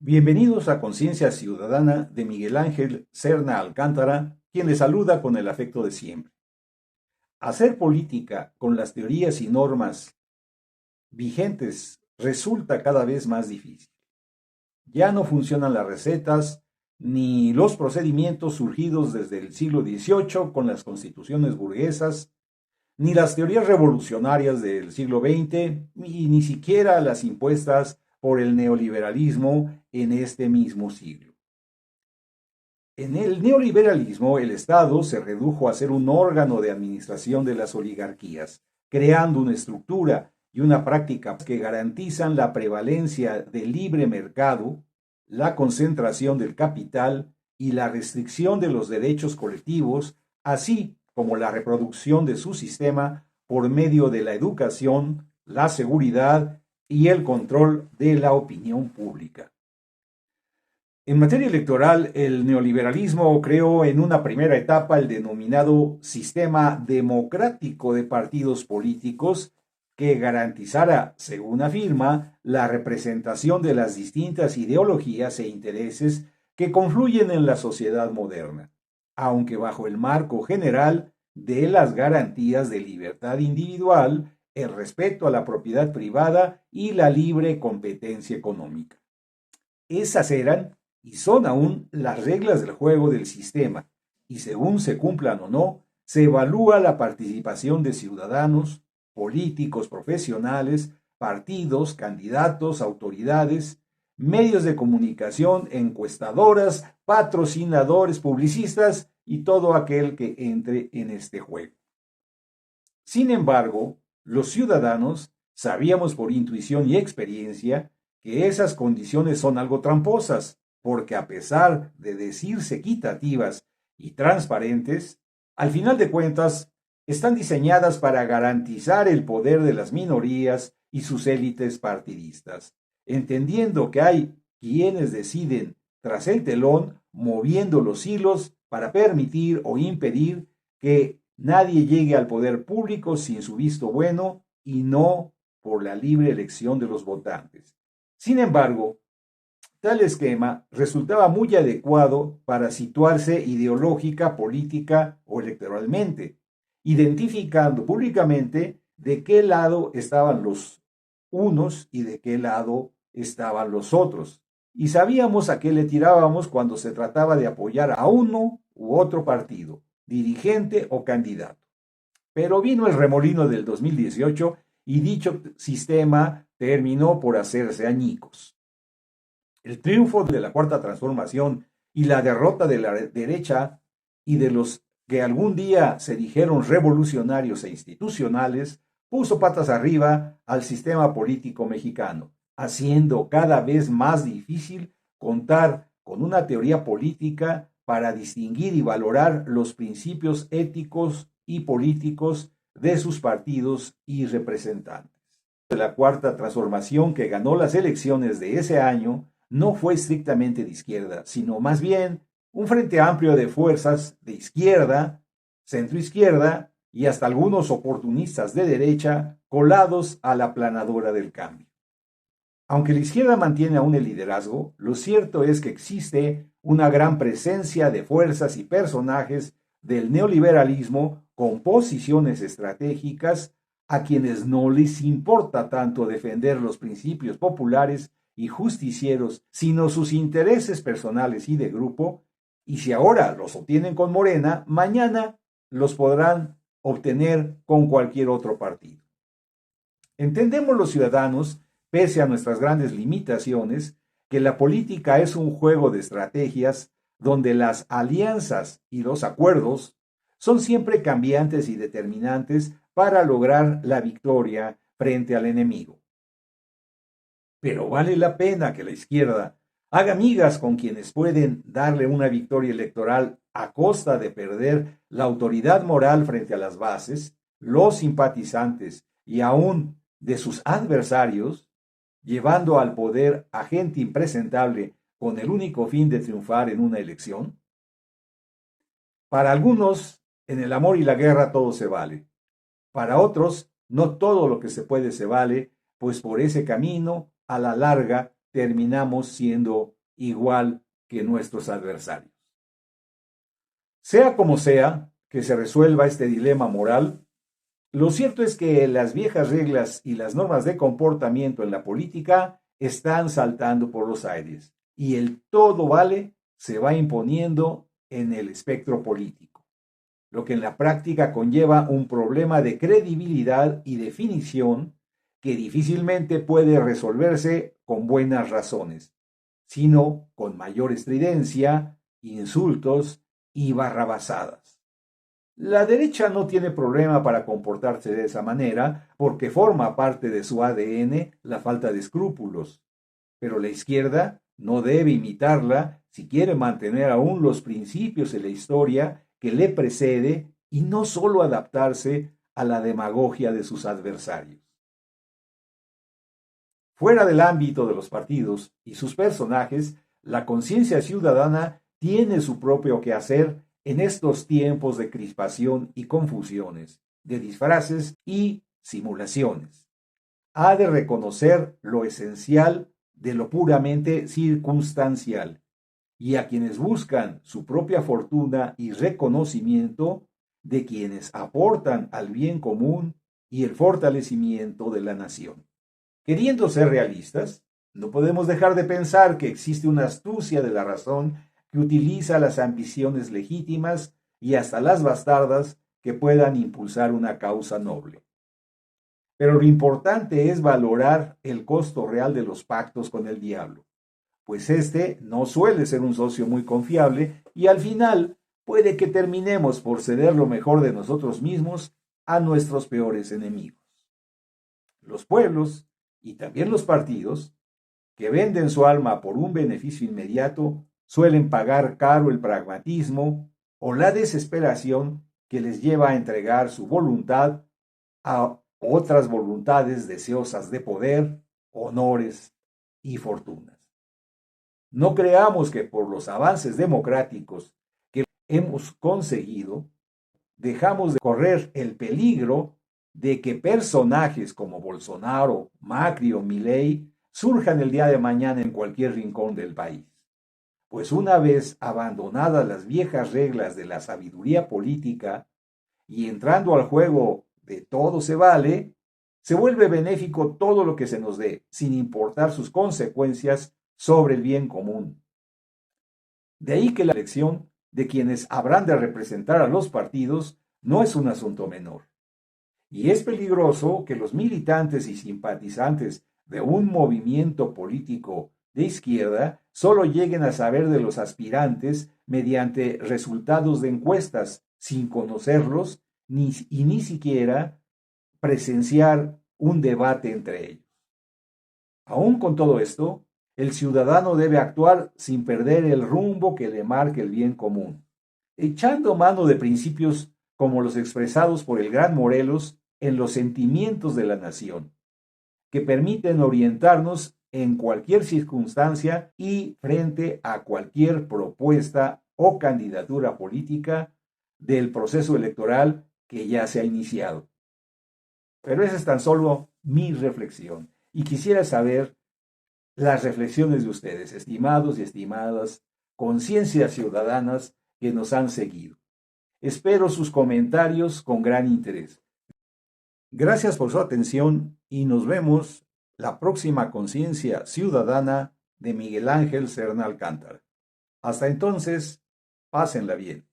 Bienvenidos a Conciencia Ciudadana de Miguel Ángel Serna Alcántara, quien les saluda con el afecto de siempre. Hacer política con las teorías y normas vigentes resulta cada vez más difícil. Ya no funcionan las recetas ni los procedimientos surgidos desde el siglo XVIII con las constituciones burguesas, ni las teorías revolucionarias del siglo XX, y ni siquiera las impuestas por el neoliberalismo en este mismo siglo. En el neoliberalismo, el Estado se redujo a ser un órgano de administración de las oligarquías, creando una estructura y una práctica que garantizan la prevalencia del libre mercado, la concentración del capital y la restricción de los derechos colectivos, así como la reproducción de su sistema por medio de la educación, la seguridad y el control de la opinión pública. En materia electoral, el neoliberalismo creó en una primera etapa el denominado sistema democrático de partidos políticos que garantizara, según afirma, la representación de las distintas ideologías e intereses que confluyen en la sociedad moderna, aunque bajo el marco general de las garantías de libertad individual, el respeto a la propiedad privada y la libre competencia económica. Esas eran y son aún las reglas del juego del sistema, y según se cumplan o no, se evalúa la participación de ciudadanos, políticos, profesionales, partidos, candidatos, autoridades, medios de comunicación, encuestadoras, patrocinadores, publicistas y todo aquel que entre en este juego. Sin embargo, los ciudadanos sabíamos por intuición y experiencia que esas condiciones son algo tramposas, porque a pesar de decirse equitativas y transparentes, al final de cuentas están diseñadas para garantizar el poder de las minorías y sus élites partidistas, entendiendo que hay quienes deciden tras el telón, moviendo los hilos para permitir o impedir que nadie llegue al poder público sin su visto bueno y no por la libre elección de los votantes. Sin embargo, tal esquema resultaba muy adecuado para situarse ideológica, política o electoralmente, identificando públicamente de qué lado estaban los unos y de qué lado estaban los otros. Y sabíamos a qué le tirábamos cuando se trataba de apoyar a uno u otro partido, dirigente o candidato. Pero vino el remolino del 2018 y dicho sistema terminó por hacerse añicos. El triunfo de la Cuarta Transformación y la derrota de la derecha y de los que algún día se dijeron revolucionarios e institucionales puso patas arriba al sistema político mexicano, haciendo cada vez más difícil contar con una teoría política para distinguir y valorar los principios éticos y políticos de sus partidos y representantes. La Cuarta Transformación que ganó las elecciones de ese año no fue estrictamente de izquierda, sino más bien un frente amplio de fuerzas de izquierda, centroizquierda y hasta algunos oportunistas de derecha colados a la planadora del cambio. Aunque la izquierda mantiene aún el liderazgo, lo cierto es que existe una gran presencia de fuerzas y personajes del neoliberalismo con posiciones estratégicas a quienes no les importa tanto defender los principios populares y justicieros, sino sus intereses personales y de grupo, y si ahora los obtienen con Morena, mañana los podrán obtener con cualquier otro partido. Entendemos los ciudadanos, pese a nuestras grandes limitaciones, que la política es un juego de estrategias donde las alianzas y los acuerdos son siempre cambiantes y determinantes para lograr la victoria frente al enemigo. Pero vale la pena que la izquierda haga migas con quienes pueden darle una victoria electoral a costa de perder la autoridad moral frente a las bases, los simpatizantes y aún de sus adversarios, llevando al poder a gente impresentable con el único fin de triunfar en una elección. Para algunos, en el amor y la guerra todo se vale. Para otros, no todo lo que se puede se vale, pues por ese camino, a la larga, terminamos siendo igual que nuestros adversarios. Sea como sea que se resuelva este dilema moral, lo cierto es que las viejas reglas y las normas de comportamiento en la política están saltando por los aires y el todo vale se va imponiendo en el espectro político, lo que en la práctica conlleva un problema de credibilidad y definición que difícilmente puede resolverse con buenas razones, sino con mayor estridencia, insultos y barrabasadas. La derecha no tiene problema para comportarse de esa manera porque forma parte de su ADN la falta de escrúpulos, pero la izquierda no debe imitarla si quiere mantener aún los principios en la historia que le precede y no solo adaptarse a la demagogia de sus adversarios. Fuera del ámbito de los partidos y sus personajes, la conciencia ciudadana tiene su propio quehacer en estos tiempos de crispación y confusiones, de disfraces y simulaciones. Ha de reconocer lo esencial de lo puramente circunstancial, y a quienes buscan su propia fortuna y reconocimiento de quienes aportan al bien común y el fortalecimiento de la nación. Queriendo ser realistas, no podemos dejar de pensar que existe una astucia de la razón que utiliza las ambiciones legítimas y hasta las bastardas que puedan impulsar una causa noble. Pero lo importante es valorar el costo real de los pactos con el diablo, pues este no suele ser un socio muy confiable y al final puede que terminemos por ceder lo mejor de nosotros mismos a nuestros peores enemigos. Los pueblos y también los partidos que venden su alma por un beneficio inmediato suelen pagar caro el pragmatismo o la desesperación que les lleva a entregar su voluntad a otras voluntades deseosas de poder, honores y fortunas. No creamos que por los avances democráticos que hemos conseguido, dejamos de correr el peligro de que personajes como Bolsonaro, Macri o Milei surjan el día de mañana en cualquier rincón del país. Pues una vez abandonadas las viejas reglas de la sabiduría política y entrando al juego de todo se vale, se vuelve benéfico todo lo que se nos dé, sin importar sus consecuencias sobre el bien común. De ahí que la elección de quienes habrán de representar a los partidos no es un asunto menor. Y es peligroso que los militantes y simpatizantes de un movimiento político de izquierda solo lleguen a saber de los aspirantes mediante resultados de encuestas, sin conocerlos y ni siquiera presenciar un debate entre ellos. Aún con todo esto, el ciudadano debe actuar sin perder el rumbo que le marque el bien común, echando mano de principios como los expresados por el gran Morelos en los sentimientos de la nación, que permiten orientarnos en cualquier circunstancia y frente a cualquier propuesta o candidatura política del proceso electoral que ya se ha iniciado. Pero esa es tan solo mi reflexión y quisiera saber las reflexiones de ustedes, estimados y estimadas conciencias ciudadanas que nos han seguido. Espero sus comentarios con gran interés. Gracias por su atención y nos vemos la próxima Conciencia Ciudadana de Miguel Ángel Serna Alcántara. Hasta entonces, pásenla bien.